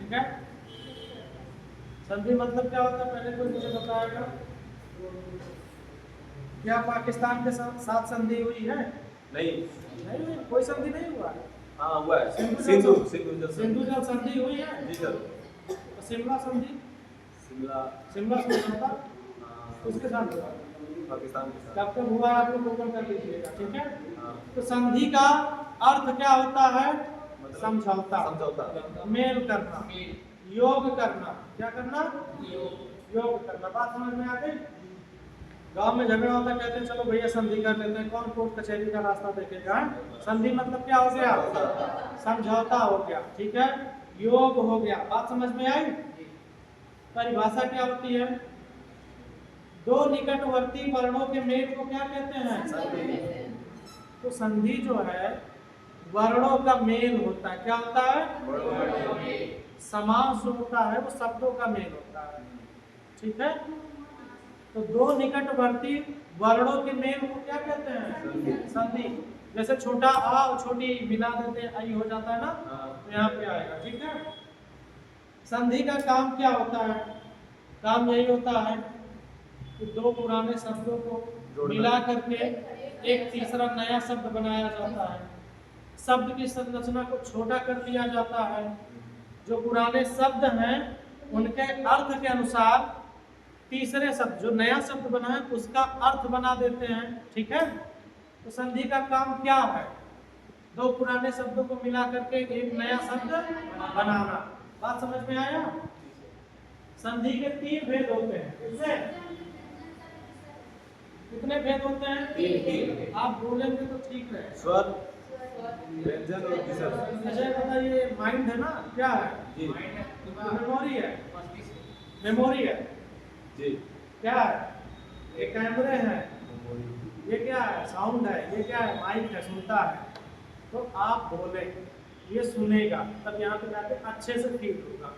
ठीक है। संधि मतलब क्या होता है पहले कोई मुझे बताएगा? क्या पाकिस्तान के साथ संधि हुई है? नहीं नहीं हुई, कोई संधि नहीं हुआ। हाँ हुआ है, सिंधु सिंधु जल संधि हुई है जी सर। तो शिमला संधि, शिमला समझौता उसके साथ हुआ। पाकिस्तान के साथ कब कब हुआ आप लोग गूगल कर लीजिएगा, ठीक है। हाँ। तो संधि का अर्थ क्या होता है? मतलब समझौता, मेल करना, योग करना। क्या करना? योग करना। बात समझ में आ गई? गांव में झगड़ा होता है, कहते हैं चलो भैया संधि कर लेते हैं, कौन कोर्ट कचहरी का रास्ता देखेगा? संधि मतलब क्या हो गया? समझौता हो गया, ठीक है। योग हो गया। बात समझ में आई? परिभाषा क्या होती है? दो निकटवर्ती वर्णों के मेल को क्या कहते हैं? तो संधि जो है वर्णों का मेल होता है। क्या होता है? समास जो होता है वो शब्दों का मेल होता है, ठीक है। तो दो निकटवर्ती वर्णों के मेल को क्या कहते हैं? संधि। जैसे छोटा आ और छोटी मिला देते हैं, आई हो जाता है ना, तो यहाँ पे आएगा, ठीक है। संधि का काम क्या होता है? काम यही होता है कि दो पुराने शब्दों को मिला करके एक तीसरा नया शब्द बनाया जाता है। शब्द की संरचना को छोटा कर दिया जाता है। जो पुराने शब्द हैं उनके अर्थ के अनुसार तीसरे शब्द, जो नया शब्द बना है उसका अर्थ बना देते हैं, ठीक है। तो संधि का काम क्या है? दो पुराने शब्दों को मिला करके एक नया शब्द बनाना। बात समझ में आया? संधि के तीन भेद होते हैं। कितने भेद होते हैं? आप बोलेंगे तो ठीक है। स्वर, व्यंजन और विसर्ग। अच्छा बताइए, माइंड है ना, क्या है? जी। मेमोरी है, मेमोरी है जी। क्या है? ये कैमरे हैं, ये क्या है? साउंड है, ये क्या है? माइक है, सुनता है। तो आप बोले, ये सुनेगा, तब यहाँ पे जाके अच्छे से फील होगा।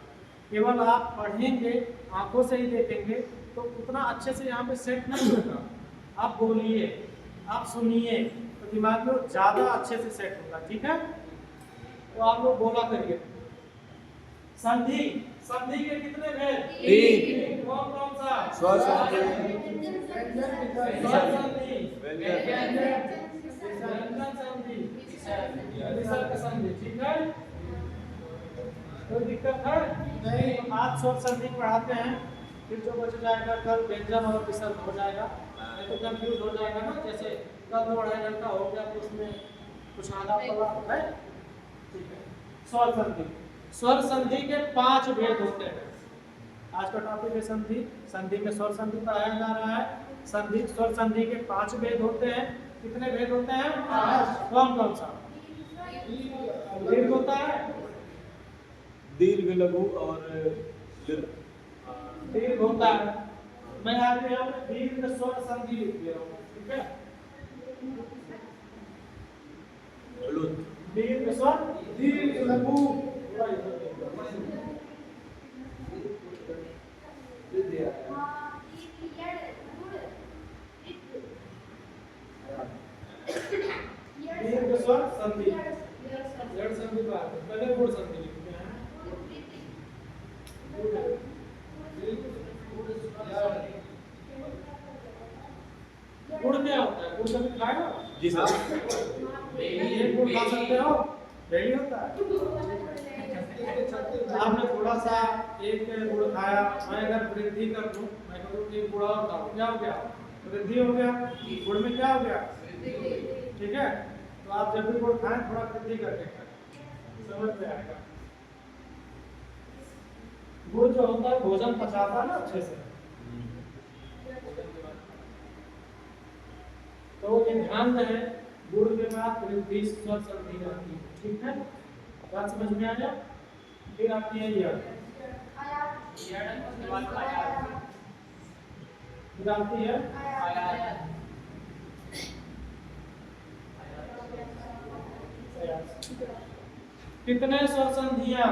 केवल आप पढ़ेंगे, आंखों से ही देखेंगे तो उतना अच्छे से यहाँ पे सेट नहीं होगा। आप बोलिए, आप सुनिए, तो दिमाग में ज्यादा अच्छे से सेट होगा, ठीक है। तो आप लोग बोला करिए। संधि, संधि के कितने भेद? तीन। कौन कौन सा? स्वर संधि, स्वर संधि, व्यंजन, व्यंजन संधि, विसर्ग संधि, ठीक है। कोई दिक्कत है? नहीं। आज स्वर संधि पढ़ाते हैं, फिर जो बच जाएगा कल व्यंजन और विसर्ग हो जाएगा। नहीं तो कंफ्यूज हो जाएगा ना, जैसे कल 2-2.5 घंटा हो गया तो उसमें कुछ आधा पड़ा है, ठीक है। स्वर संधि, स्वर संधि के 5 भेद होते हैं। आज का टॉपिक है संधि। संधि में स्वर संधि पढ़ाया जा रहा है। संधि, स्वर संधि के 5 भेद होते हैं। कितने भेद होते हैं? 5। कौन कौन सा? दीर्घ होता है, दीर्घ, लघु और दीर्घ होता है। मैं आज यहाँ पे दीर्घ स्वर संधि लिख दे रहा हूँ, ठीक है। दीर्घ स्वर, दीर्घ लघु, दीर्घ स्वर संधि, जड़ संधि को आते हैं। पहले गुण संधि लिखते हैं। गुड़ क्या होता है? गुड़ कभी खाया? जी सर। ये गुड़ खा सकते हो? यही होता है। आपने थोड़ा सा एक गुड़ खाया, मैं अगर वृद्धि कर दूं, मैं कहूँ एक गुड़ और खाओ, क्या हो गया? वृद्धि हो गया। गुड़ में क्या हो गया? ठीक है। तो आप जब भी गुड़ खाएं थोड़ा वृद्धि करके खाएं, समझ में आएगा। गुड़ जो होता है भोजन पचाता है ना अच्छे से, तो ये ध्यान रहे, गुड़ के बाद वृद्धि स्वर संधि आती है, ठीक है। बात समझ में आ गया? फिर आती है यह, फिर आती है कितने स्वर संधियां?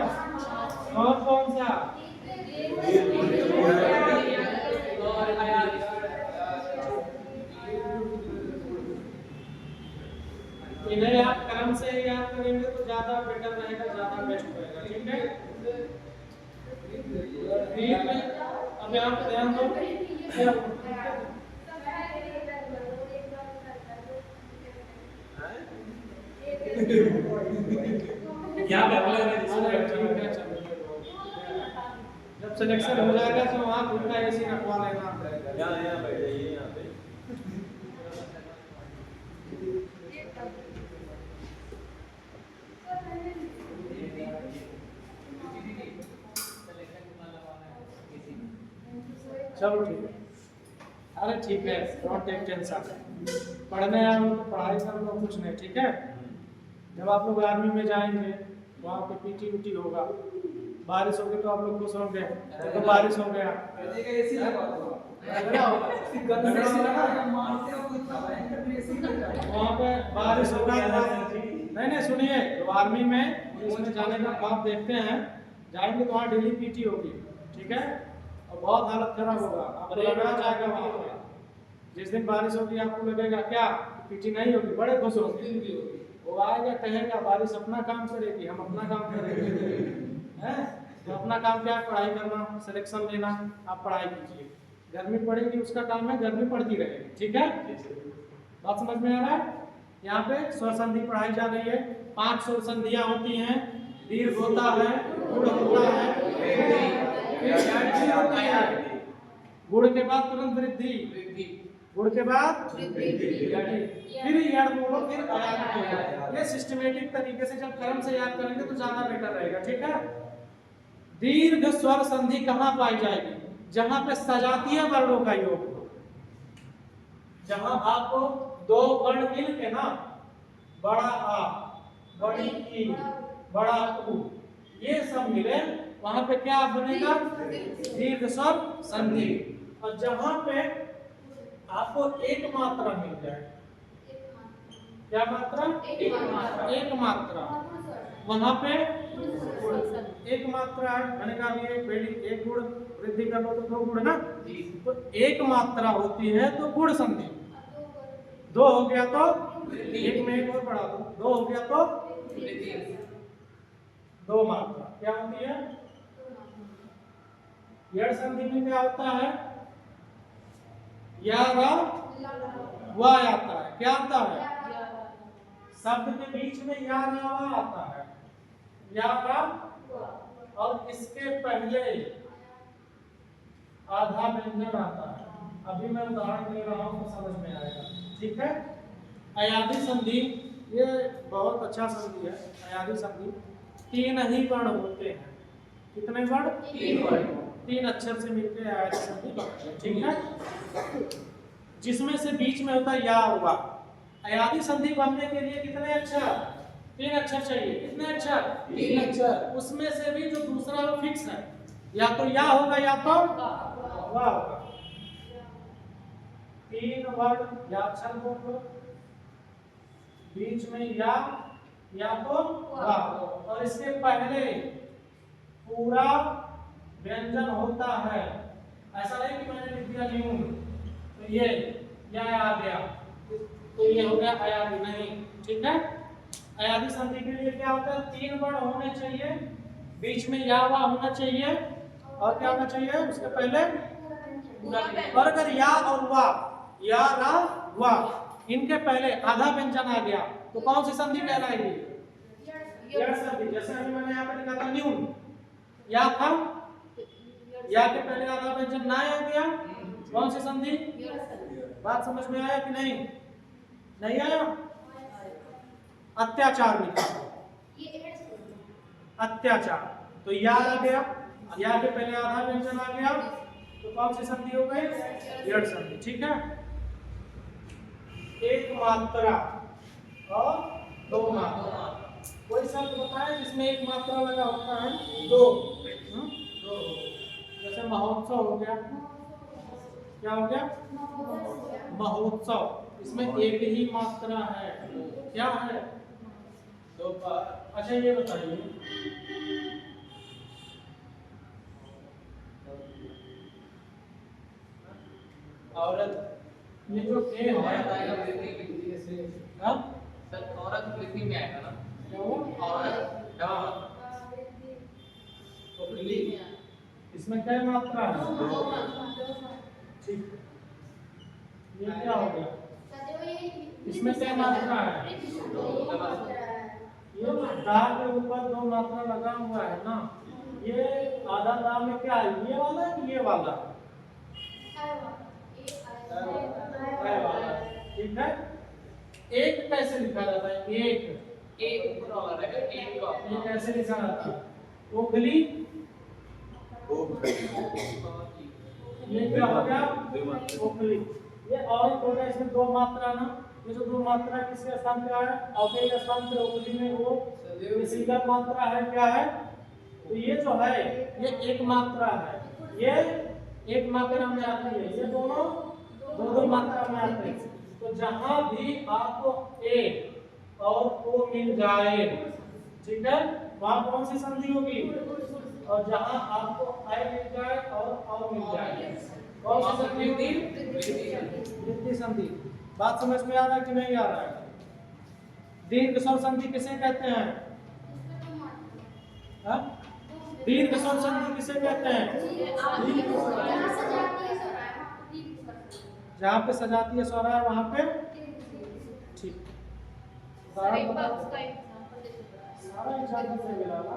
कौन कौन सा? इन्हें आप क्रम से याद करेंगे तो ज्यादा बेटर रहेगा, ज्यादा बेस्ट रहेगा, ठीक है। क्या यहाँ पे अगले अरे ठीक है, चलो। जब सिलेक्शन हो जाएगा तो वहाँ खुद का एसी रखवा लेना। यहाँ बैठ जाइए यहाँ पे। चलो ठीक है। अरे ठीक है, डोंट टेक टेंशन। पढ़ने आए हो तो पढ़ाई कर लो, कुछ नहीं, ठीक है। जब आप लोग आर्मी में जाएंगे वहाँ पे पीटी वीटी होगा, बारिश होगी तो आप लोग खुश होंगे। तो बारिश हो गया वहाँ पे बारिश होगा तो नहीं सुनिए, तो आर्मी में पुलिस में जाने का ख्वाब देखते हैं, जाएंगे तो वहाँ डेली पीटी होगी, ठीक है। और बहुत हालत खराब होगा, आपको लगना जाएगा वहाँ पे। जिस दिन बारिश होगी आपको लगेगा क्या पीटी नहीं होगी, बड़े खुश होंगे। वो आएगा कहेगा बारिश अपना काम करेगी, हम अपना काम करेंगे, हैं। तो अपना काम क्या है, पढ़ाई करना, सिलेक्शन लेना। आप पढ़ाई कीजिए, गर्मी पड़ेगी उसका काम है, गर्मी पड़ती रहेगी, ठीक है। बात समझ में आ रहा है। यहाँ पे स्वर संधि पढ़ाई जा रही है। 5 स्वर संधियां होती हैं। दीर्घ होता है, गुण होता है, गुण के बाद तुरंत वृद्धि, गुण के बाद फिर याद बोलो, फिर आयात बोलो। ये सिस्टमेटिक तरीके से जब क्रम से याद करेंगे तो ज्यादा बेटर रहेगा, ठीक है। दीर्घ स्वर संधि कहाँ पाई जाएगी? जहां पे सजातीय वर्णों का योग हो, जहां आपको 2 वर्ण मिल के ना, बड़ा आ, बड़ी ई, बड़ा उ, ये सब मिले, वहां पे क्या बनेगा? दीर्घ स्वर संधि। और जहां पे आपको एक मात्रा मिल जाए, क्या मात्रा? एक मात्रा, वहां पे एक मात्रा है, मैंने कहा ये पहली एक गुण वृद्धि कर लो तो 2 गुण ना, तो एक मात्रा होती है तो गुण संधि। 2 हो गया तो एक में एक और बढ़ा दो, 2 हो गया तो 2 मात्रा क्या होती है? यड़ संधि में क्या होता है? या रा वा आता है, क्या आता है? शब्द के बीच में या रा वा आता है, या रा, और इसके पहले आधा व्यंजन आता है। अभी मैं उदाहरण दे रहा हूं तो समझ में आएगा, ठीक है। अयादी संधि, ये बहुत अच्छा संधि है। अयादी संधि 3 ही वर्ण होते हैं। कितने वर्ण? 3 वर्ण, 3 अक्षर से मिलकर अयादी संधि बनती है, ठीक है। जिसमें से बीच में होता है या और वा। अयादी संधि बनने के लिए कितने अक्षर? 3 अक्षर चाहिए। कितने अक्षर? 3 अक्षर। उसमें से भी जो दूसरा वो फिक्स है, या तो या होगा या तो वा होगा। 3 वर्ण या अक्षर बोलो, बीच में या तो वा, और इसके पहले पूरा व्यंजन होता है। ऐसा नहीं कि मैंने लिख दिया न्यून तो ये या आ गया तो ये हो गया अयादी, नहीं, ठीक है। अयादी संधि के लिए क्या होता है? 3 वर्ण होने चाहिए, बीच में या वा होना चाहिए, और क्या होना चाहिए उसके पहले? और अगर या और वा, या रा वा, इनके पहले आधा व्यंजन आ गया तो कौन सी संधि कहलाएगी? यड़ संधि। जैसे अभी मैंने यहाँ पे लिखा था न्यून, या था, या के पहले आधा व्यंजन ना आ गया, कौन सी संधि? बात समझ में आया कि नहीं? नहीं आया? अत्याचार लिखा, अत्याचार, तो या आ गया, या के पहले आधा व्यंजन आ गया तो कौन सी संधि हो गई? यड़ संधि, ठीक है। एक मात्रा और 2 मात्रा। कोई शब्द बताए जिसमें एक मात्रा लगा होता है? 2। जैसे महोत्सव हो गया, क्या हो गया? महोत्सव, इसमें एक ही मात्रा है, क्या है? 2 बार। अच्छा ये बताइए, औरत, ये जो ए है, हाँ? सर औरत वृद्धि में आएगा ना? क्या वो? औरत, हाँ, तो इसमें क्या मात्रा है? ठीक है, ये क्या हो गया? इसमें क्या मात्रा है? ये जो दा के ऊपर दो मात्रा लगा हुआ है ना, ये आधा दा में क्या है? ये वाला है, ये वाला? है वाला, ठीक है। एक कैसे लिखा जाता है? एक ऊपर वाला रहेगा, एक का ये कैसे लिखा जाता है? उंगली, ये क्या हो गया? उंगली। ये और हो गया, इसमें दो मात्रा ना, ये जो दो मात्रा किसके स्थान पे आया? अव्यय के स्थान पे उंगली में वो किसी का मात्रा है, क्या है? तो ये जो है ये एक मात्रा है, ये एक मात्रा में आती है, ये दोनों दो दो मात्रा में आते हैं। तो जहां भी आपको ए और ओ मिल जाए, ठीक है, वहां कौन सी संधि होगी? और जहां आपको आई मिल जाए और मिल जाए, कौन सी संधि होगी? वृद्धि संधि। बात समझ में आ रहा है कि नहीं आ रहा है? दीर्घ स्वर संधि किसे कहते हैं? हाँ? दीर्घ स्वर संधि किसे कहते हैं? जहाँ पे सजातीय स्वर है वहाँ पे, ठीक। सारा एग्जाम्पल से मिला ना,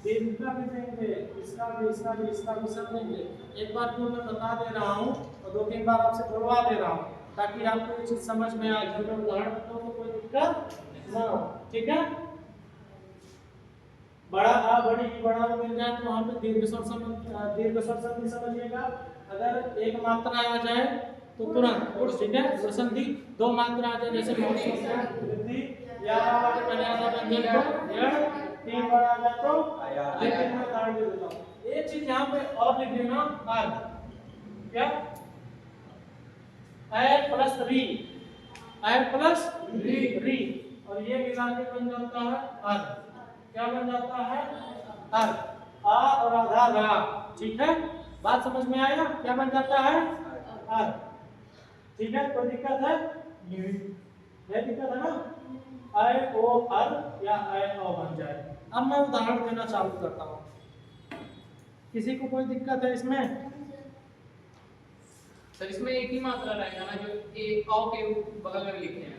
दीर्घ का भी देंगे, इसका भी सब देंगे। एक बार क्यों मैं बता दे रहा हूँ और दो तीन बार आपसे करवा दे रहा हूँ, ताकि आपको ये चीज समझ में आए। जब मैं उदाहरण बताऊँ तो कोई दिक्कत ना हो, ठीक है। बड़ा आ बड़ी ई बड़ा मिल जाए तो वहाँ पे दीर्घ स्वर संधि समझिएगा। अगर एक मात्रा आ जाए तो तुरंत, ठीक है, गुण संधि। दो मात्रा आ जाए जैसे वृद्धि या तीन बार आ जाए तो लेकिन मैं उदाहरण दे देता हूँ। एक चीज यहाँ पे और लिख देना, अर्ध, क्या? ए प्लस री, री, और ये मिला के बन जाता है अर्ध। क्या बन जाता है? अर्ध। आ और आधा रा, ठीक है। बात समझ में आया? क्या बन जाता है? अर्ध, ठीक है। कोई दिक्कत है? नहीं दिक्कत है ना? ऐ ओ अर्ध या ऐ ओ बन जाए। अब मैं उदाहरण देना चालू करता हूँ। किसी को कोई दिक्कत है इसमें? सर इसमें एक ही मात्रा रहेगा ना, जो एक औ के बगल में लिखे हैं,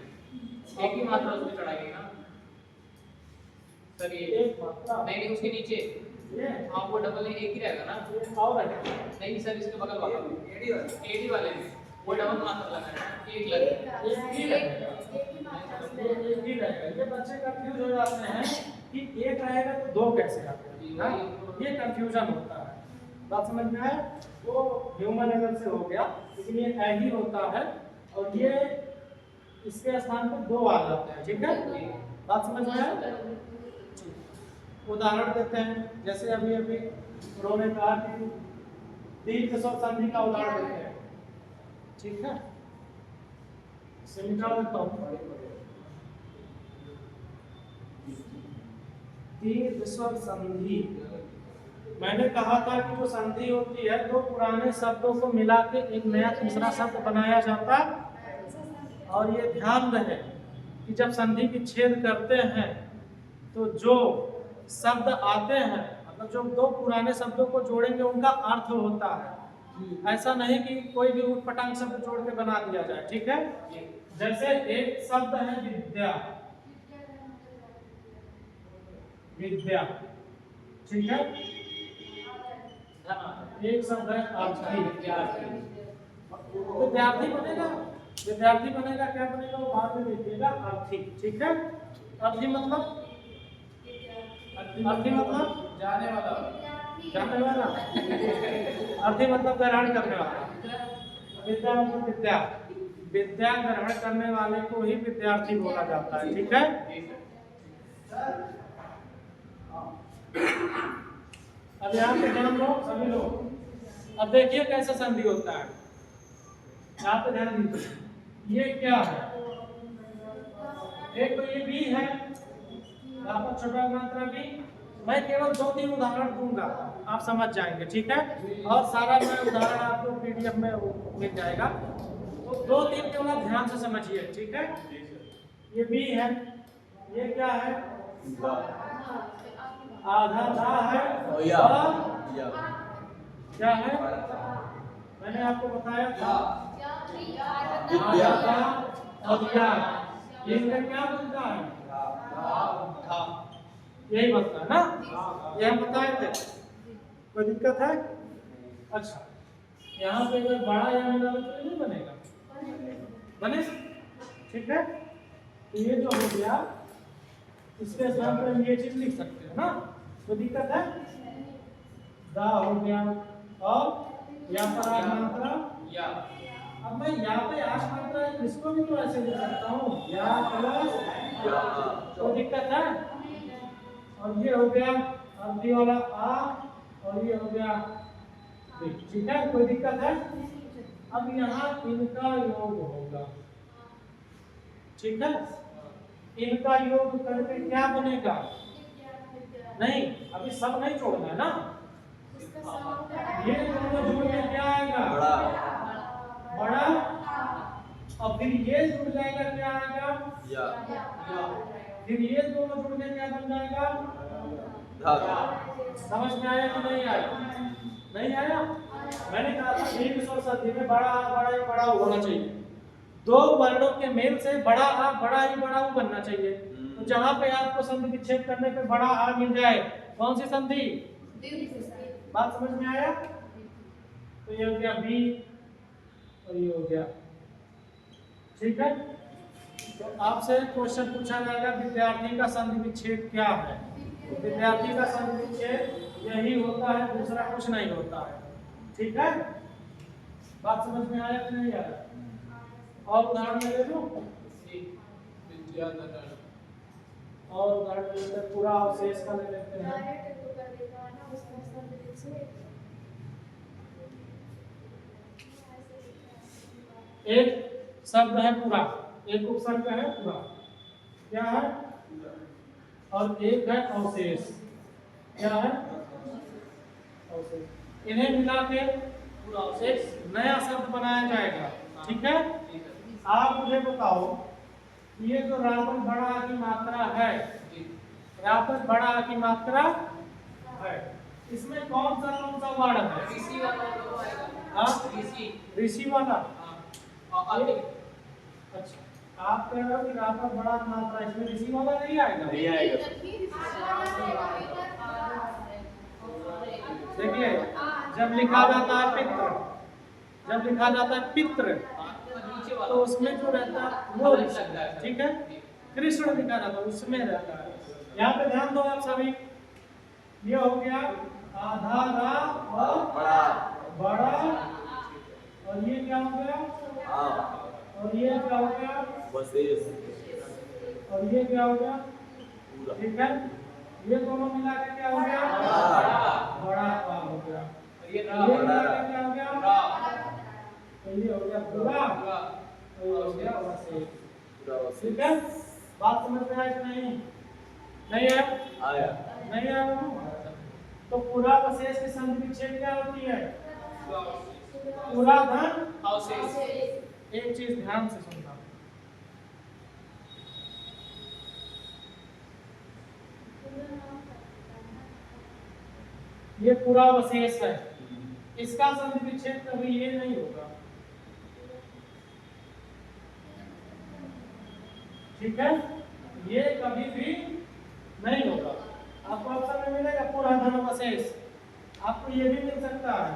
एक ही मात्रा उसमें चढ़ाएगी ना सर। ये एक मात्रा नहीं, उसके नीचे ये हाँ वो डबल नहीं, एक ही रहेगा ना। ये और है नहीं सर, इसके बगल वाला एडी वाले में वो डबल मात्रा लगा है, एक लगेगा। एक ही रहेगा, एक ही रहेगा। ये बच्चे कंफ्यूज हो जाते हैं कि एक रहेगा तो दो कैसे आएगा, ये कंफ्यूजन होता है। बात समझ में आया? वो ह्यूमन लेवल से हो गया, लेकिन ये ऐ ही होता है और ये इसके स्थान पर दो आ जाते हैं, ठीक है। बात समझ में आया? उदाहरण देते हैं, जैसे अभी उन्होंने कहा कि दीर्घ स्वर संधि का उदाहरण देते हैं, ठीक है। इसे मिटा देता हूं। दीर्घ स्वर संधि, मैंने कहा था कि जो संधि होती है दो पुराने शब्दों को मिला के एक नया तीसरा शब्द बनाया जाता। और ये ध्यान रहे कि जब संधि विच्छेद करते हैं तो जो शब्द आते हैं, मतलब जो दो पुराने शब्दों को जोड़ेंगे उनका अर्थ होता है। ऐसा नहीं कि कोई भी उटपटांग शब्द जोड़ के बना दिया जाए, ठीक है। जैसे एक शब्द है विद्या, ठीक है। एक शब्द है अर्थी, विद्यार्थी बनेगा, क्या बनेगा वो बाद में देखिएगा, अर्थी, ठीक है। अर्थी मतलब जाने वाला, अर्थी मतलब ग्रहण करने वाला। विद्या मतलब विद्या ग्रहण करने वाले को ही विद्यार्थी बोला जाता है, ठीक है। अब यहाँ पे ध्यान दो सभी लोग। अब देखिए कैसे संधि होता है, यहाँ पे ध्यान दीजिए। ये क्या है? एक तो ये भी है, यहाँ पर छोटा मात्रा भी। मैं केवल 2-3 उदाहरण दूंगा, आप समझ जाएंगे, ठीक है। और सारा मैं उदाहरण आपको पीडीएफ में मिल जाएगा, तो 2-3 केवल ध्यान से समझिए, ठीक है। ये भी है, ये क्या है? आधा दा है और क्या है? मैंने आपको बताया था विद्या। और ज्ञान, ये इनका क्या बनता है? था, यही बनता है ना, ये हम बताए थे। कोई दिक्कत है? अच्छा, यहाँ पे अगर बड़ा या मिला तो ये नहीं बनेगा, बने? ठीक है, तो ये जो हो गया, इसके स्थान पर हम ये चीज लिख सकते हैं ना, कोई दिक्कत है? दा हो गया, और या पर आठ मात्रा या। अब मैं यहाँ पे आठ मात्रा है, इसको भी तो ऐसे लिख सकता हूँ, या प्लस, कोई दिक्कत है? और ये हो गया अवधि वाला आ, और ये हो गया बी, ठीक है, कोई दिक्कत है? अब यहाँ इनका योग होगा, ठीक है, इनका योग करके क्या बनेगा? नहीं, अभी सब नहीं छोड़ना है ना, ये दोनों जुड़ के क्या आएगा? बड़ा, और फिर ये जुड़ जाएगा, क्या आएगा? फिर ये दोनों जुड़ के क्या बन जाएगा? समझ में आया कि नहीं आया? नहीं आया? मैंने कहा था दीर्घ स्वर संधि में बड़ा आ बड़ा ही बड़ा होना चाहिए, दो वर्णों के मेल से बड़ा आ बड़ा ही बड़ा बनना चाहिए। तो जहां पे आपको संधि विच्छेद करने पे बड़ा आ मिल जाए, कौन सी संधि? बात समझ में आया? तो ये हो गया बी और ये हो गया, ठीक है। तो आपसे क्वेश्चन पूछा जाएगा विद्यार्थी का संधि विच्छेद क्या है? तो विद्यार्थी का संधि विच्छेद यही होता है, दूसरा कुछ नहीं होता है, ठीक है। बात समझ में आया कि नहीं आया? और उदाहरण ले लो, और उदाहरण ले लेते हैं, पूरा अवशेष का ले लेते हैं। एक शब्द है पूरा, एक उपसर्ग है पूरा, क्या है? और एक है अवशेष, क्या है? अवशेष। इन्हें मिला के पूरा अवशेष नया शब्द बनाया जाएगा, ठीक है। आप मुझे बताओ, ये जो रापर बड़ा आ की मात्रा है, रापर बड़ा आ की मात्रा है, इसमें कौन सा वर्ड है? ऋषि वाला तो आएगा। हाँ, ऋषि वाला। अच्छा, आप कह रहे हो कि रापर बड़ा मात्रा, इसमें ऋषि वाला नहीं आएगा? नहीं आएगा। देखिए, जब लिखा जाता है पित्र, जब लिखा जाता है पित्र, तो उसमें जो रहता है वो ऋषि, ठीक है। कृष्ण लिखा जाता है उसमें रहता है। यहाँ पे ध्यान दो आप सभी, ये हो गया आधा रा और बड़ा, और ये क्या हो गया? और ये क्या हो गया? और ये क्या हो गया? ठीक है, ये दोनों मिला के क्या हो गया? बड़ा पा हो गया। ये मिला के क्या हो गया? तो ये हो गया पूरा, और ये हो गया अवशेष, ठीक है। बात समझ में आया कि नहीं? नहीं आया? नहीं आया? तो पूरा अवशेष की संधि विच्छेद क्या होती है? पूरा धन अवशेष। एक चीज ध्यान से सुनना, ये पूरा अवशेष है, इसका संधि विच्छेद कभी ये नहीं होगा, ठीक है। ये कभी भी नहीं होगा। आपको ऑप्शन में मिलेगा पूरा धन अवशेष, आपको ये भी मिल सकता है,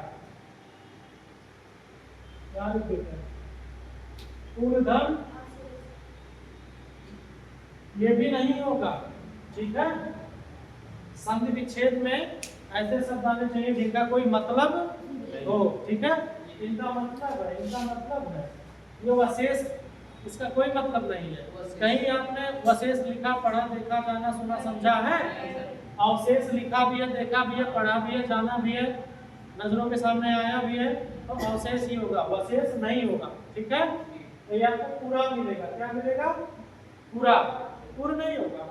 क्या लिख देते हैं? पूर्ण धन, ये भी नहीं होगा, ठीक है। संधि विच्छेद में ऐसे शब्द आने चाहिए जिनका कोई मतलब हो, ठीक है। इनका मतलब है, इनका मतलब है, ये अवशेष इसका कोई मतलब नहीं है। कहीं आपने अवशेष लिखा, पढ़ा, देखा, जाना, सुना, समझा है? अवशेष लिखा भी है, देखा भी है, पढ़ा भी है, जाना भी है, नजरों के सामने आया भी है, तो अवशेष ही होगा, अवशेष नहीं होगा, ठीक है। तो ये आपको पूरा मिलेगा, क्या मिलेगा? पूरा, पूर्ण नहीं होगा।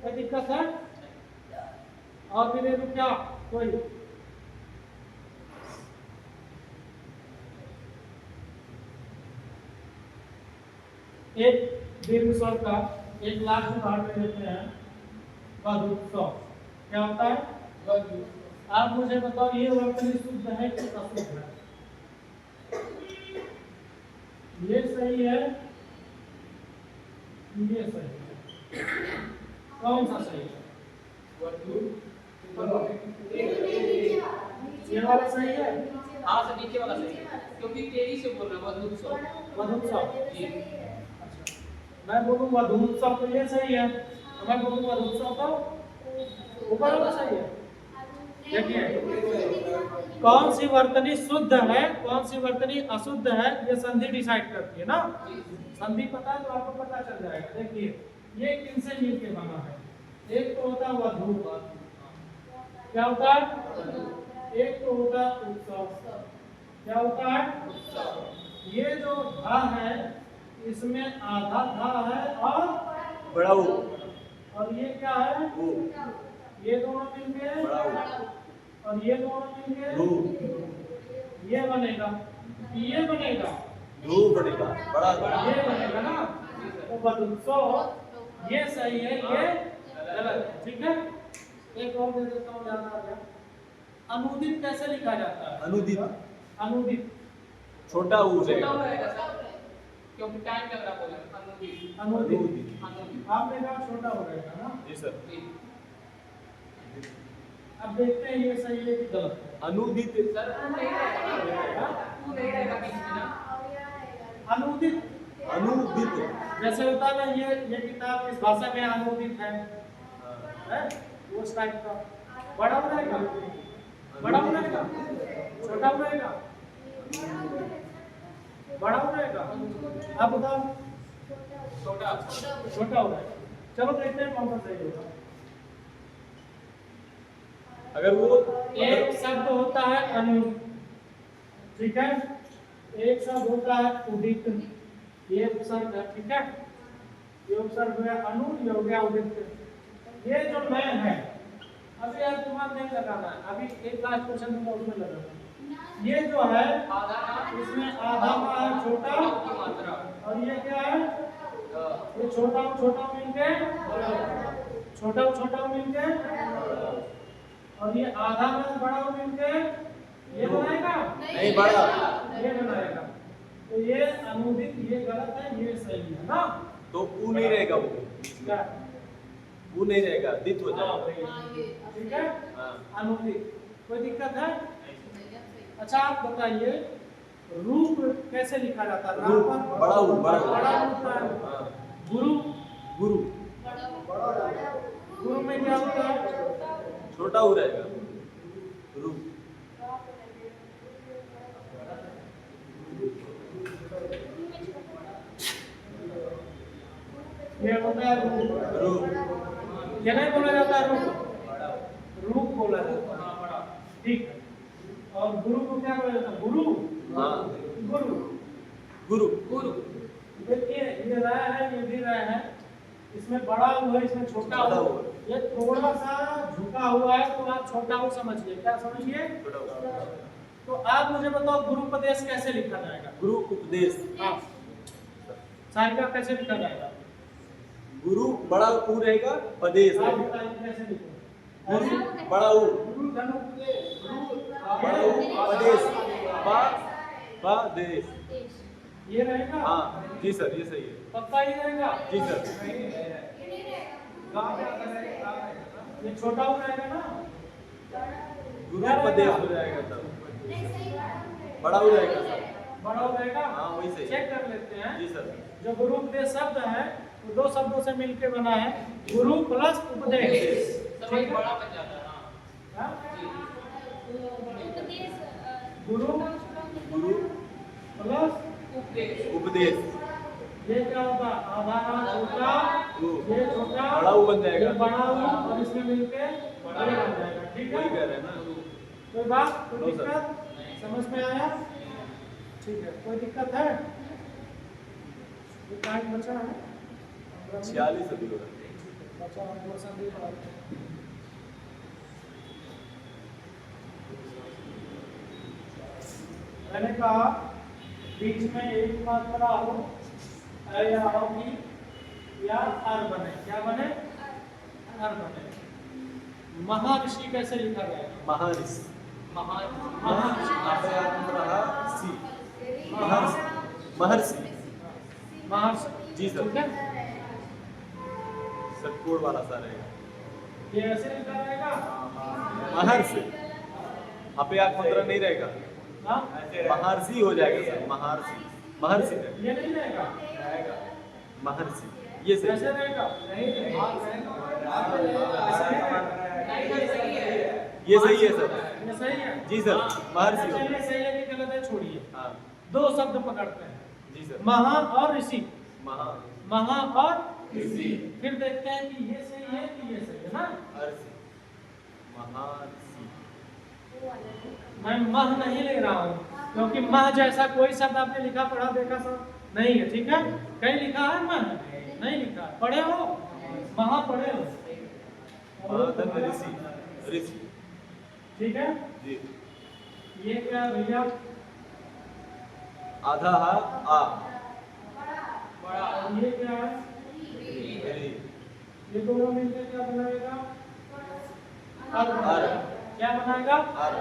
कोई दिक्कत है? और भी ले लूं क्या कोई? एक दीर्घ स्वर का एक लाख में भाग में देते हैं वधुत्व, क्या होता है? वधु। आप मुझे बताओ, ये वर्तनी शुद्ध है कि अशुद्ध है? ये सही है, ये सही है, कौन सा सही है? ये वाला सही है? हाँ सर नीचे वाला सही है क्योंकि तेजी से बोल रहे हैं वधुत्सव। वधुत्सव। जी। अच्छा, मैं बोलूँ वधुत्सव तो ये सही है, तो मैं बोलूँ वधुत्सव तो ऊपर वाला सही है। देखिए कौन सी वर्तनी शुद्ध है, कौन सी वर्तनी अशुद्ध है, ये संधि डिसाइड करती है ना। संधि पता है तो आपको पता चल जाएगा। देखिए ये किनसे मिलके बना है, एक तो होता है वधु, क्या होता है, एक तो होता है उत्सव, क्या होता है, ये जो धा है इसमें आधा धा है और बड़ा ऊ, और ये क्या है, ऊ, ये दोनों मिलके बड़ा ऊ, और ये दोनों मिलके रू, ये बनेगा, ये बनेगा, रू बनेगा, बड़ा बड़ा। ये बनेगा ना। तो वधुत्सव ये सही है, ये गलत है। ठीक है, एक और दे देता हूँ, याद आ गया। अनुदित कैसे लिखा जाता है? अनुदित, अनुदित छोटा ऊ छोटा रहेगा। हो रहेगा सर क्योंकि टाइम लग रहा बोले अनुदित। अनुदित अनुदित। आपने कहा छोटा हो रहेगा ना। जी सर। जी। अब देखते हैं ये सही है कि गलत है। अनुदित सर तू नहीं रहेगा ना, तू नहीं रहेगा बीच में ना। अनुदित अनुदित जैसे होता है ना, ये किताब इस भाषा में अनुदित है, उस टाइप का। बड़ा हो रहेगा, बड़ा हो रहेगा, छोटा हो रहेगा, बड़ा हो रहेगा। आप बताओ, छोटा। छोटा हो रहेगा। चलो देखते हैं कौन सा सही होगा। अगर वो एक शब्द होता है अनु, ठीक है, एक शब्द होता है उदित, ये उपसर्ग है, ठीक है, ये उपसर्ग हो गया अनु, ये हो गया उदित। ये जो मैं है, अभी यार तुम्हारा नहीं लगाना है, अभी एक लास्ट क्वेश्चन दूंगा उसमें लगाना है। ये जो है आधा ना इसमें आधा का है छोटा, की मात्रा। और ये क्या है, ये छोटा मिलके, छोटा मिलके, और ये आधा में बड़ा मिलके ये बनाएगा, नहीं बड़ा, ये बनाएगा। तो ये अनुदित, ये गलत है, ये सही है ना। तो ऊ नहीं रहेगा, वो क्या? ऊ नहीं रहेगा, दित हो हाँ, जाएगा। ठीक है, हाँ। अनुदित। कोई दिक्कत है? अच्छा आप बताइए, रूप कैसे लिखा जाता है? रूप, राम बड़ा ऊ, बड़ा ऊ। बड़ा होता है। हाँ। गुरु, गुरु गुरु में क्या होता है? छोटा ऊ रहेगा, रू। ये होता है रूप। रू, ये नहीं बोला जाता है रूप, रूप बोला जाता है। बड़ा, ठीक है। और गुरु को क्या बोला जाता है? गुरु, हाँ, गुरु। गुरु, गुरु। देखिए ये राय है, ये भी राय है, इसमें बड़ा हुआ है, इसमें छोटा छोटा हुआ। हुआ। ये थोड़ा सा झुका हुआ है, तो आप छोटा हो समझिए। क्या समझिए? छोटा ऊ। तो आप मुझे बताओ गुरुपदेश कैसे लिखा जाएगा? गुरु उपदेश, हाँ, सारिका कैसे लिखा जाएगा? गुरु बड़ा ऊ रहेगा, पदेश आप रहेगा। बताइए कैसे लिखो? गुरु बड़ा ऊ, गुरु धनुपदेश, बड़ा ऊ, पदेश, पदेश। ये रहेगा। हाँ जी सर, ये सही है। पक्का ही रहेगा। जी सर। गाँव में आता रहेगा, ये छोटा हो रहेगा ना। गुरु उपदेश हो जाएगा तब, बड़ा ऊ रहेगा सर। बड़ा हो रहेगा। हाँ वही सही है। चेक कर लेते हैं। जी सर। जो गुरु उपदेश शब्द है वो दो शब्दों से मिलकर बना है, गुरु प्लस उपदेश। सब एक बड़ा बन जाता है। हाँ। हाँ? जी। गुरु गुरु प्लस उपदेश। उपदेश, ये क्या होगा? आधा छोटा, ये छोटा, बड़ा ऊ बन जाएगा। ये बड़ा ऊ, और इसमें मिलके बड़ा बन जाएगा। ठीक वही है? कह रहे हैं ना। कोई बात, कोई नो सर। दिक्कत समझ में आया? ठीक है, कोई दिक्कत है? ये टाइम बचा है 46 अभी हो रहा है। बचा है, थोड़ा सा देर बाद। मैंने कहा बीच में एक मात्रा हो, या होगी या अर बने। क्या बने? अर बने। महर्षि कैसे लिखा गया? महर्षि, महान। महर्षि, महर्षि, महर्षि, महर्षि, महर्षि। जी सर। ठीक है, सर कोड वाला सा रहेगा। ये ऐसे लिखा रहेगा। महर्षि आप आग मुद्रा नहीं रहेगा, हाँ, महर्षि हो जाएगा सर, महर्षि महर्षि रहेगा। ये नहीं रहेगा, महर्षि ये सही ऐसे है। रहेगा। नहीं रहेगा। नहीं नहीं सही है। ये सही है सर। ये सही है। जी सर, महर्षि हो चलिए जाएगा। सही है कि गलत है छोड़िए। हाँ दो शब्द पकड़ते हैं, जी सर। महा और ऋषि। महा महा और ऋषि फिर देखते हैं कि ये सही है कि ये सही है ना। अर्षि महर्षि। मैं मह नहीं ले रहा हूँ क्योंकि मह जैसा कोई शब्द आपने लिखा पढ़ा देखा सब नहीं है। ठीक है, कहीं लिखा है मह? नहीं लिखा है। पढ़े हो? महा पढ़े हो? महाधन ऋषि ऋषि। ठीक है, जी ये क्या है भैया? आधा हा आ बड़ा ये क्या है? री ये दोनों मिलकर क्या बनाएगा? अर क्या बनाएगा? अर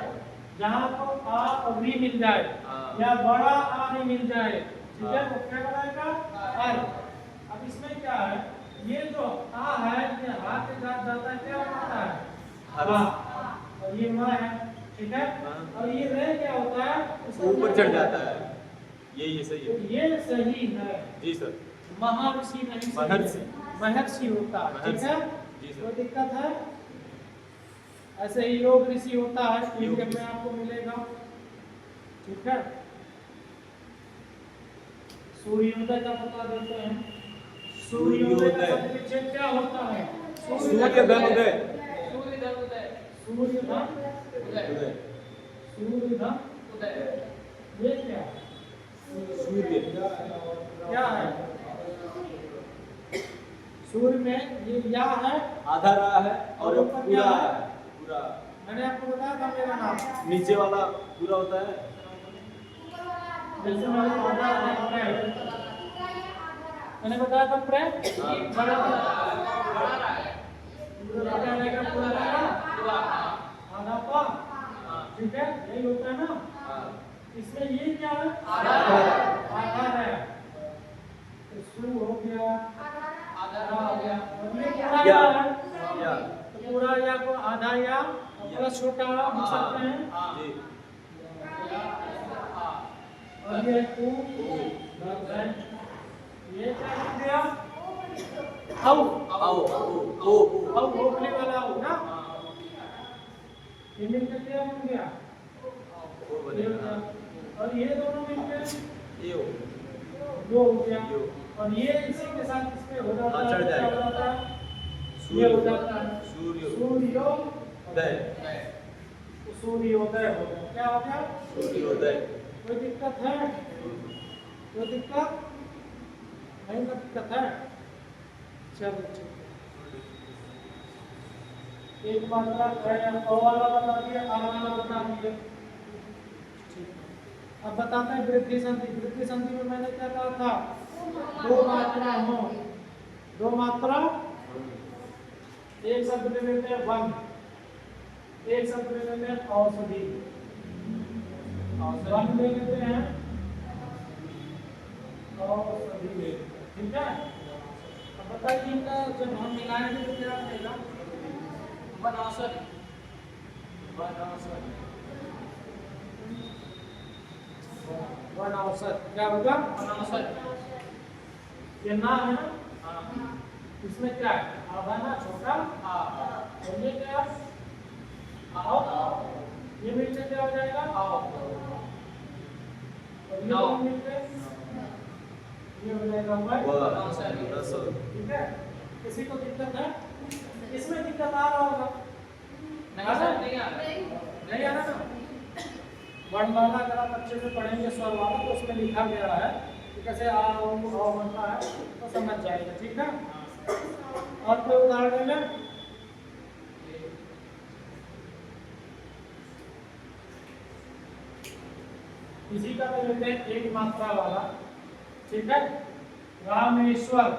जहाँ तो आ और री मिल जाए हाँ। या बड़ा आ नहीं मिल जाए, ठीक है, तो क्या बनाएगा? अर। अब इसमें क्या है, ये जो आ है ये हा के साथ जाता है, क्या बनाता है? हर। हाँ। और ये म है, ठीक है, हाँ। और ये रे क्या होता है? इसका ऊपर क्या चढ़ होता जाता है। ये सही तो है। ये सही है। जी सर। महर्षि नहीं सही है। महर्षि। महर्षि होता है, ठीक है। जी कोई सर। दिक्कत है? ऐसे ही योग ऋषि होता है, योग इंडियन ऋषि। में आपको मिलेगा, ठीक है। सूर्योदय का बता देते हैं। सूर्योदय का सूर्योदय। शब्द पीछे क्या होता है? सूर्य धन उदय। सूर्य धन उदय सूर्य धन उदय उदय सूर्य धन उदय। ये क्या है? सूर्य क्या है? सूर्य में ये या है, आधा रहा है और और ऊपर पूरा क्या है? है। पूरा मैंने आपको बताया था मेरा नाम। नीचे वाला पूरा होता है। जैसे मैंने आधा है, मैंने बताया था प्रे हाँ। बड़ा बड़ा रहा है पूरा क्या रहेगा? पूरा रहेगा पूरा आधा पा, हाँ ठीक है, यही होता है ना। हाँ। इसमें ये क्या है? आधा आधा है, तो सु हो गया, आधा हो गया और ये पूरा या या है, या तो पूरा या को आधा या और प्लस छोटा लिख सकते हैं। हाँ जी हाँ और ये उ है, ये क्या बन गया? औ आओ ओ औ भोगने वाला हो ना, ये मिलकर क्या बन गया? ओ बनेगा। और ये दोनों मिलकर ये हो दो हो गया, यो। और ये इसी के साथ इस पे हो जाता हाँ, है, चढ़ क्या जाएगा। हो जाता है? सूर्य ये हो जाता है सूर्योदय। सूर्योदय हो गया। क्या हो गया? सूर्योदय। कोई दिक्कत है? कोई दिक्कत नहीं? ना दिक्कत है? चलो ठीक है। एक मात्रा है, अ वाला बता दिया, आ वाला बता दिया, ठीक है। अब बताते हैं वृद्धि संधि। वृद्धि संधि में मैंने क्या कहा था? दो मात्रा हो, दो मात्रा, एक शब्द ले लेते हैं वन, एक शब्द ले लेते हैं औषधि, वन ले लेते हैं, औषधि ले लेते हैं, ठीक है। अब बताइए इनका जब हम मिलाएंगे तो क्या बनेगा? वनौषधि वनौषधि। वनौषधि क्या होगा? वनौषधि। ये नाम है ना, हाँ इसमें क्या है? आधा ना छोटा, हाँ और ये क्या? आओ, ये मिलकर क्या हो जाएगा? आओ और ये नौ। दोनों मिलकर ये हो जाएगा वन। वनौषधि। ठीक है, किसी को दिक्कत है? इसमें दिक्कत आ रहा होगा, नहीं सर नहीं आ रहा नहीं आ रहा ना? वर्णमाला अगर आप अच्छे से पढ़ेंगे स्वर वाला तो उसमें लिखा गया है कि कैसे आ बनता है, तो समझ जाएगा, ठीक है। और कोई उदाहरण ले लें? इसी का ले लेते हैं एक मात्रा वाला, ठीक है। रामेश्वर।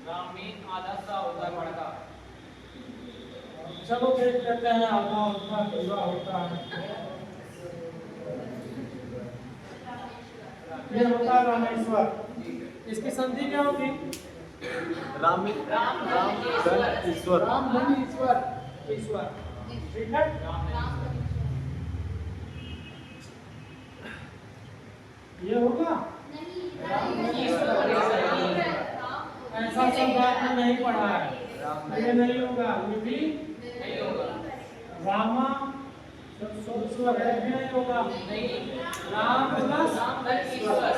राम में आधा सा होता है बड़का। चलो देख लेते हैं आधा होता पूरा होता है। ये होता है रामेश्वर। इसकी संधि क्या होगी? राम धन ईश्वर। राम धन ईश्वर, ईश्वर। ठीक है। ये होगा ऐसा शब्द आपने नहीं पढ़ा है, ये नहीं होगा, ये भी नहीं होगा। रामा स्वर है, भी नहीं होगा। राम प्लस राम धन ईश्वर।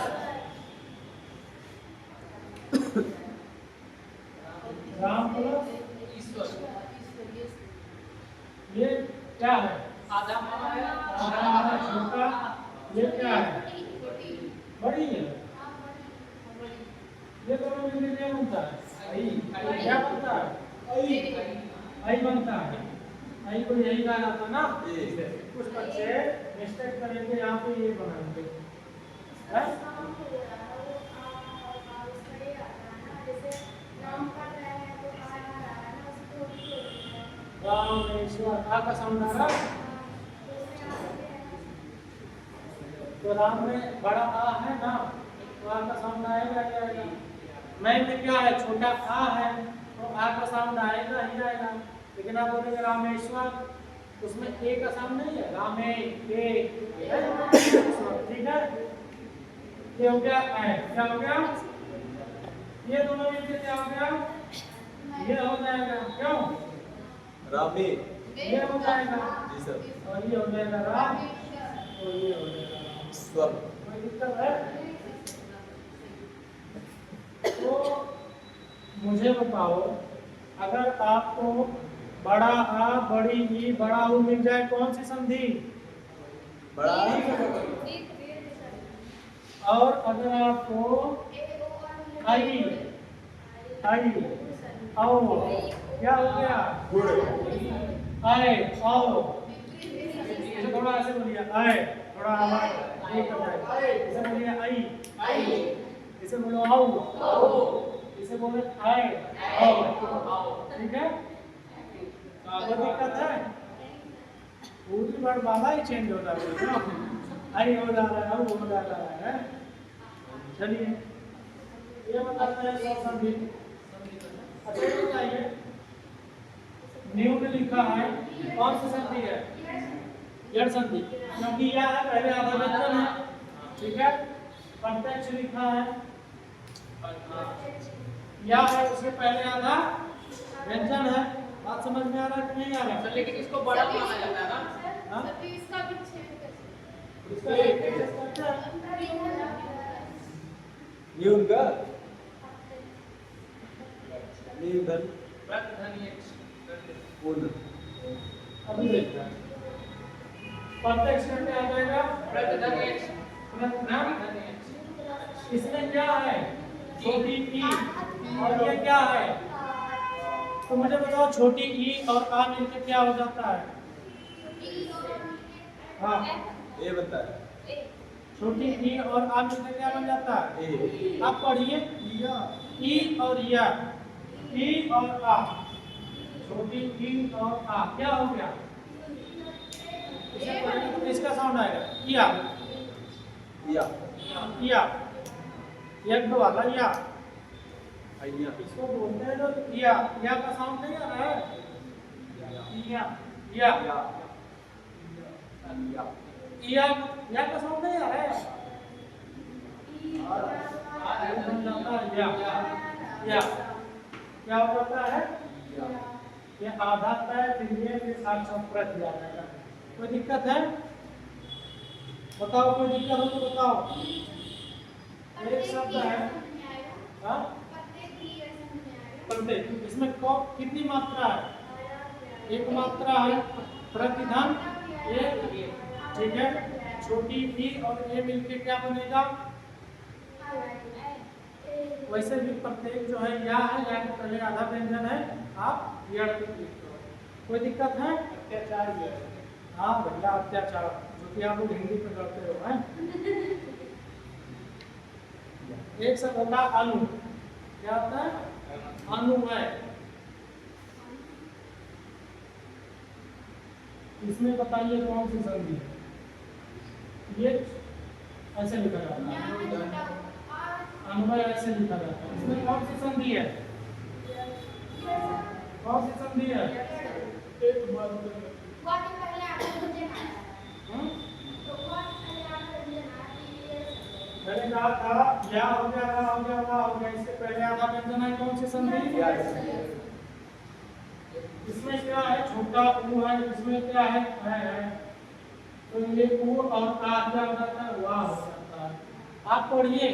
राम प्लस ईश्वर। ये क्या है? आधा माना है। आधा छोटा, ये क्या है? बड़ी है। ये दोनों मिलकर क्या बनता है? आई। क्या बनता है? आई बनता है। आई को यही कहा जाता है ना। कुछ बच्चे मिस्टेक करेंगे, यहाँ पे ये बनाएंगे। है? रामेश्वर, आ का साउंड आ रहा है? तो राम में बड़ा आ है ना, तो आ का साउंड आएगा ही आएगा। मैं में क्या है? छोटा आ है, तो आ का साउंड आएगा ही आएगा। लेकिन आप बोलेंगे रामेश्वर, उसमें ए का साउंड नहीं है। रामे ए, ठीक है। ये हो गया है, क्या हो गया? ये दोनों मिलकर क्या हो गया? ये हो जाएगा। क्यों? रामे। ये हो जाएगा जी सर। और ये हो जाएगा राम, और ये हो जाएगा ईश्वर। कोई दिक्कत है? तो मुझे बताओ, अगर आपको बड़ा आ, बड़ी ई, बड़ा ऊ मिल जाए, कौन सी संधि? बड़ा और अगर आपको आई, आई, आओ, क्या हो गया? गुड़। आए, आओ, इसे थोड़ा ऐसे बोलिए, आए, थोड़ा आवाज एक कर जाए। इसे बोलिए आई, इसे बोलो आओ, इसे बोले आए, आओ। ठीक है? कोई दिक्कत है? पूरी बार वाला ही चेंज होता है ना। आई हो जा रहा है, आओ हो जा रहा है। चलिए, ये बताते हैं सब संधि। अच्छा ये बताइए, न्यू में लिखा है, कौन सी संधि है? जड़ संधि, क्योंकि यह है पहले आधा व्यंजन है। ठीक है। प्रत्यक्ष लिखा है, या है उसके पहले आधा व्यंजन है। बात समझ में आ रहा है कि नहीं आ रहा? सर लेकिन इसको बड़ा माना जाता है ना। हाँ? इसका भी छेद कर इसका एक करते हैं। ये उनका धन व्रत धन ये पूर्ण। अभी देखते हैं। प्रत्यक्ष में क्या आ जाएगा? व्रत धन ये नाम। इसमें क्या है? छोटी ई, और ये क्या है? तो मुझे बताओ, छोटी ई और आ मिलकर क्या हो जाता है? हाँ, ये बनता है। छोटी ई और आ मिलकर क्या बन जाता है? ए। आप पढ़िए, ई और या, ई और आ, छोटी ई और आ, क्या हो गया? इसे पढ़ेंगे तो इसका साउंड आएगा, या, या। या, यज्ञ वाला या। अय्या। इसको बोलते हैं तो या का साउंड नहीं आ रहा है? या, या, या का साउंड नहीं आ रहा है? या क्या हो जाता है? ये आधा तय, फिर साक्षात प्रति आ जाएगा। कोई दिक्कत है? बताओ, कोई दिक्कत हो तो बताओ। एक शब्द है, हाँ? प्रत्येक, इसमें कितनी मात्रा है? एक मात्रा है। प्रतिधन एक, ठीक है। छोटी ई और ए मिलके क्या बनेगा? वैसे भी प्रत्येक जो है या है, या के पहले आधा व्यंजन है, आप यड़ लिखते हो। कोई दिक्कत है? अत्याचार भी है। हाँ भैया, अत्याचार, जो कि आप लोग हिंदी में करते हो, हैं? एक शब्द होता है अनु, क्या होता है? अनुमय। इसमें बताइए कौन सी संधि? ये ऐसे लिखा जाता है, अन्वय ऐसे लिखा जाता है। इसमें कौन सी संधि है? कौन सी संधि है? एक बार मैंने कहा था या हो गया, रा हो गया, वा हो गया, इससे पहले आधा व्यंजन है कौन सी संधि? इसमें क्या है? छोटा ऊ है, इसमें क्या है? तो ये ऊ और आ क्या हो जाता है? वाह हो जाता है। आप पढ़िए,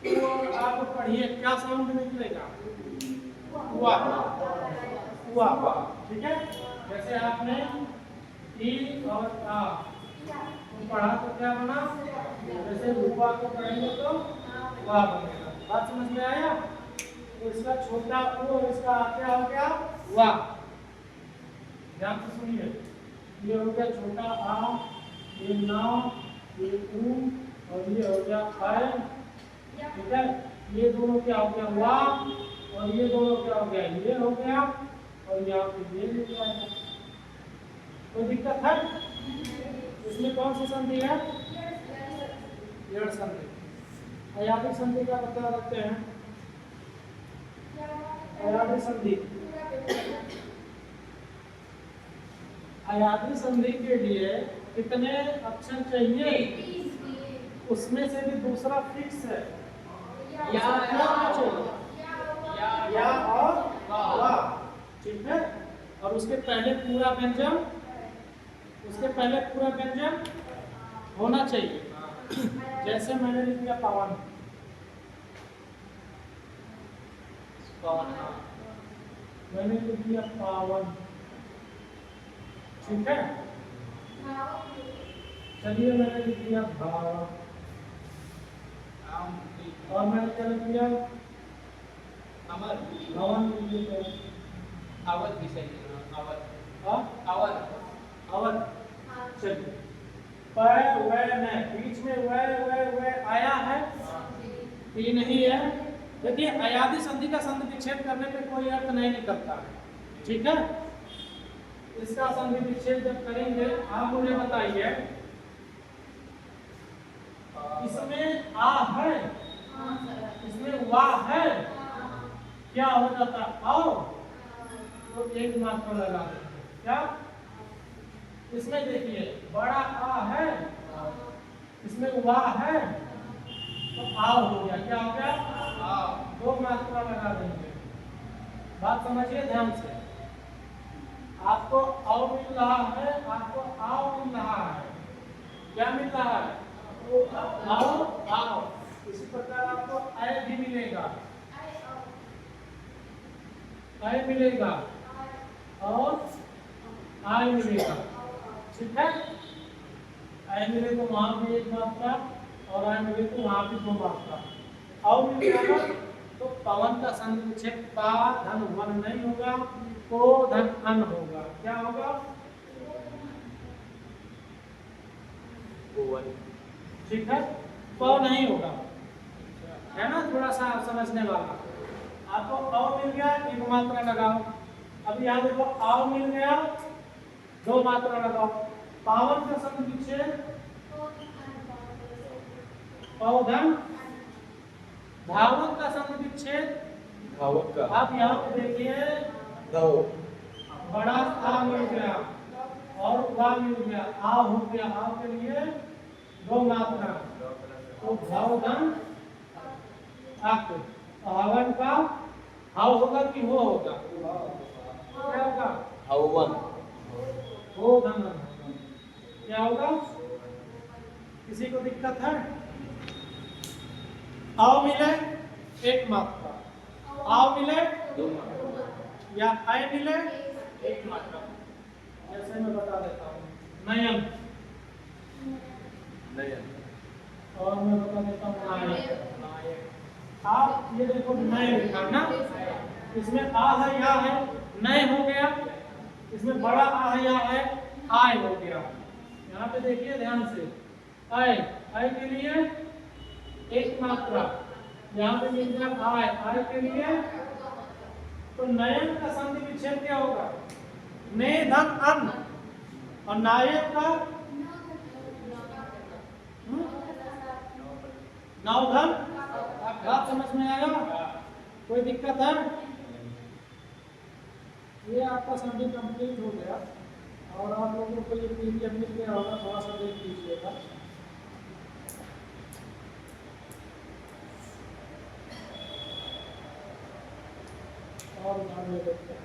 ऊ और आ को पढ़िए, क्या साउंड निकलेगा? वाह, वाह, ठीक है। जैसे आपने ई और आ पढ़ा तो क्या बना? जैसे रूपा को पढ़ेंगे तो वाह बनेगा। बात समझ में आया? तो इसका छोटा ऊ और इसका आ क्या हो गया? वाह। ध्यान से सुनिए, ये हो गया छोटा आ, ये ना, ये ऊ और ये हो गया आय, ठीक है। ये दोनों क्या हो गया? वाह, और ये दोनों क्या हो गया? ये हो गया, और यहाँ पे ये लिख जाएगा। कोई दिक्कत है? इसमें कौन सी संधि है? यड़ संधि। अयादी संधि का पता रखते हैं। अयादी संधि, अयादी संधि के लिए कितने अक्षर चाहिए? उसमें से भी दूसरा फिक्स है, या और वाह, ठीक है। और उसके पहले पूरा व्यंजन, उसके पहले पूरा व्यंजन होना चाहिए। जैसे मैंने लिख दिया पवन, मैंने लिख दिया पावन, ठीक है। चलिए मैंने लिख दिया भाव, और मैंने क्या लिख दिया? अमर, भवन लिख दिया। अवध भी सही है, अवध, हाँ अवध, अवध। चलिए पर वह न, बीच में वह आया है, ये नहीं है। देखिए अयादी संधि का संधि विच्छेद करने पे कोई अर्थ नहीं निकलता है, ठीक है। इसका संधि विच्छेद जब करेंगे, आप मुझे बताइए, इसमें आ है, इसमें वाह है, क्या हो जाता? आओ, तो एक मात्रा लगा देंगे। क्या? इसमें देखिए बड़ा आ है, इसमें वाह है, तो आओ हो गया। क्या हो गया? आओ, दो मात्रा लगा देंगे। बात समझिए ध्यान से। आपको आओ मिल रहा है, आपको आओ मिल रहा है, क्या मिल रहा है? आओ, आओ। इसी प्रकार आपको आय भी मिलेगा, आय मिलेगा और आय मिलेगा, ठीक है। आय मिले तो वहां भी एक मात्रा, और आय मिले तो वहां भी दो मात्रा। आओ मिल जाएगा तो पवन का संधि विच्छेद पा धन वन नहीं होगा, को धन अन होगा। क्या होगा? ठीक है, प नहीं होगा, है ना। थोड़ा सा समझने वाला। आपको अ मिल गया, एक मात्रा लगाओ। अब यहाँ देखो आओ मिल गया, दो मात्रा लगाओ। पावन का संधि विच्छेद पौधन, धावन का संधि विच्छेद धावक का। आप यहाँ पे देखिए, बड़ा आ मिल गया और वा मिल गया, आ हो गया, आ के लिए दो मात्रा, तो भावधन आक। हवन का हाव होगा कि हो होगा? क्या होगा? हवन। हो धन क्या होगा? किसी को दिक्कत है? आओ मिले एक मात्रा, आओ मिले दो मात्रा। या आय मिले एक मात्रा। जैसे मैं बता देता हूँ, नयन, नयन। और मैं बता देता हूँ नायक। आप ये देखो नय लिखा ना, इसमें आ है या है, नय हो गया। इसमें बड़ा आ है या है, आय हो गया। यहाँ पे देखिए ध्यान से, आय, आय के लिए एक मात्रा, यहाँ पे मिल गया आय, आय के लिए। तो नयन का संधि विच्छेद क्या होगा? ने धन अन, और नायक का नाव धन। बात समझ में आया? कोई दिक्कत है? ये आपका संधि कंप्लीट हो गया और आप लोगों को ये पीडीएफ मिल गया होगा, थोड़ा सा देख लीजिएगा। और आगे देखते हैं।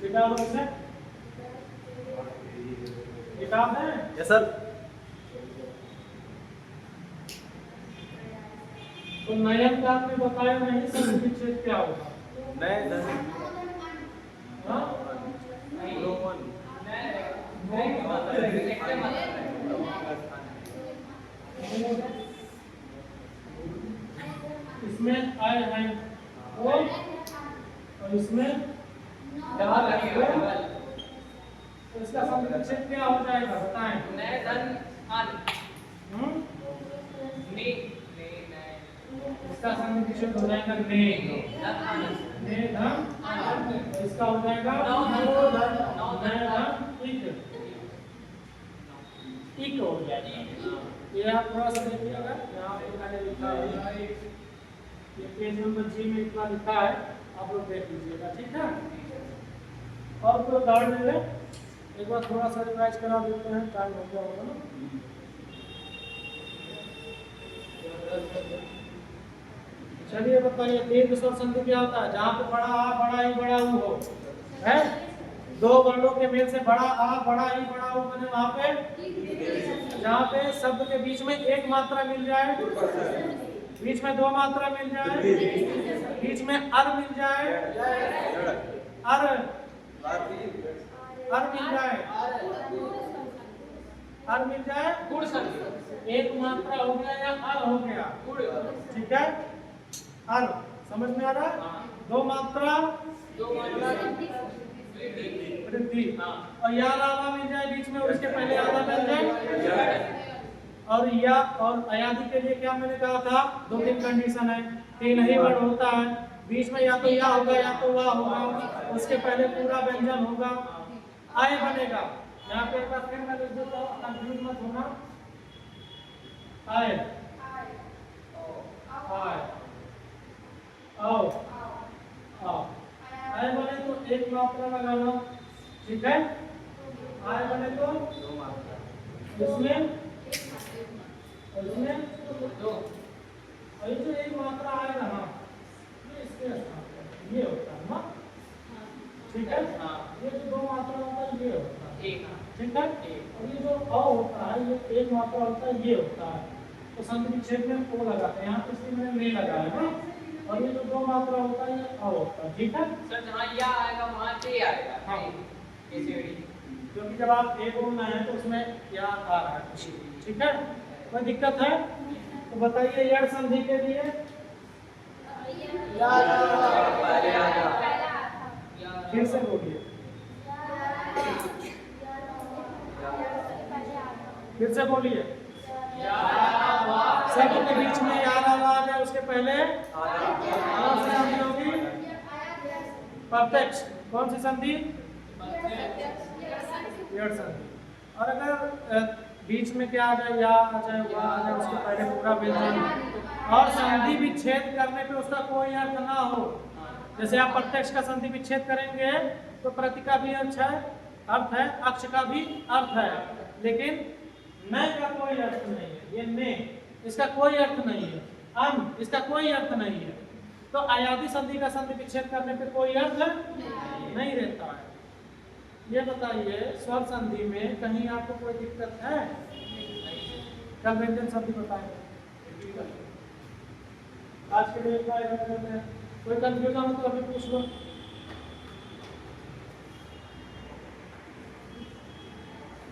किताब है? किताब है? Yes sir. तो नयन का आपने बताया नहीं, संधि विच्छेद क्या होगा? नए धन हाँ? रोमन इसमें आय है और इसमें डबल लगेगा, तो इसका संधि विच्छेद क्या हो जाएगा बताएं? नए धन आन हम्म? ने ने नए इसका संधि विच्छेद हो जाएगा ने धन आन ने धन, इसका हो जाएगा नौ धन ने धन इक हो जाएगा। ये आप थोड़ा सा देखिएगा, यहाँ पे मैंने लिखा है, ये पेज नंबर जी में इतना लिखा है, आप लोग देख लीजिएगा, ठीक है? और कोई उदाहरण ले लें, एक बार थोड़ा सा रिवाइज करा देते हैं, टाइम हो गया होगा ना। चलिए बताइए, दीर्घ स्वर संधि क्या होता है? जहाँ पे बड़ा आ बड़ा ई बड़ा ऊ हो, है? दो वर्णों के मेल से बड़ा आ बड़ा ई बड़ा ऊ बने, वहाँ पे जहाँ पे शब्द के बीच में एक मात्रा मिल जाए, बीच में दो मात्रा मिल जाए, बीच में अर मिल जाए, अर मिल जाए, अर मिल जाए, गुण संधि एक मात्रा हो गया या अर हो गया, ठीक है? अर समझ में आ रहा है? दो मात्रा दो मात्रा वृद्धि, और या लावा मिल जाए बीच में और उसके पहले आधा मिल जाए, और या और अयादि के लिए क्या मैंने कहा था? दो तीन कंडीशन है, तीन ही वर्ण होता है, बीच में या तो या होगा या तो वाह होगा, उसके पहले पूरा व्यंजन होगा, आय बनेगा। यहाँ पे एक बार फिर मैं लिख देता हूँ, कंफ्यूज मत होना। आय आय आओ आओ, आय बने तो एक मात्रा लगाना, ठीक है? आय बने तो इसमें दो और ये जो एक मात्रा आएगा ना, ये इसके स्थान पे ये होता है ना, ठीक है? ये जो दो मात्रा होता है ये होता है, एक ठीक है? और ये जो अ होता है, ये एक मात्रा होता है ये होता है, तो संधि विच्छेद में ओ लगाते हैं, यहाँ पे इसलिए मैंने ले लगाया ना, और ये जो दो मात्रा होता है ये अ होता है, ठीक है? सर जहाँ या आएगा वहाँ ते आएगा। हाँ। ऐसे क्योंकि जब आप ए बोलना है तो उसमें या आ रहा है, ठीक है? कोई दिक्कत है? तो बताइए यड़ संधि के लिए फिर से बोलिए, फिर से बोलिए। शब्द के बीच में यार आवाज है, उसके पहले कौन सी संधि होगी? प्रत्यक्ष। कौन सी संधि? यड़ संधि। और अगर बीच में क्या आ जाए, या आ जाए, वाह आ जाए, उसके पहले पूरा व्यंजन और संधि विच्छेद करने पे उसका कोई अर्थ ना हो, जैसे आप प्रत्यक्ष का संधि विच्छेद करेंगे तो प्रति का भी अर्थ है, अक्ष का भी अर्थ है, लेकिन न का कोई अर्थ नहीं है, ये ने इसका कोई अर्थ नहीं है, अन इसका कोई अर्थ नहीं है, तो अयादि संधि का संधि विच्छेद करने पे कोई अर्थ नहीं रहता है। ये बताइए स्वर संधि में कहीं आपको कोई दिक्कत है? कल व्यंजन संधि बताएंगे, आज के लिए इतना ही रखते हैं। कोई कंफ्यूजन हो तो अभी पूछ लो।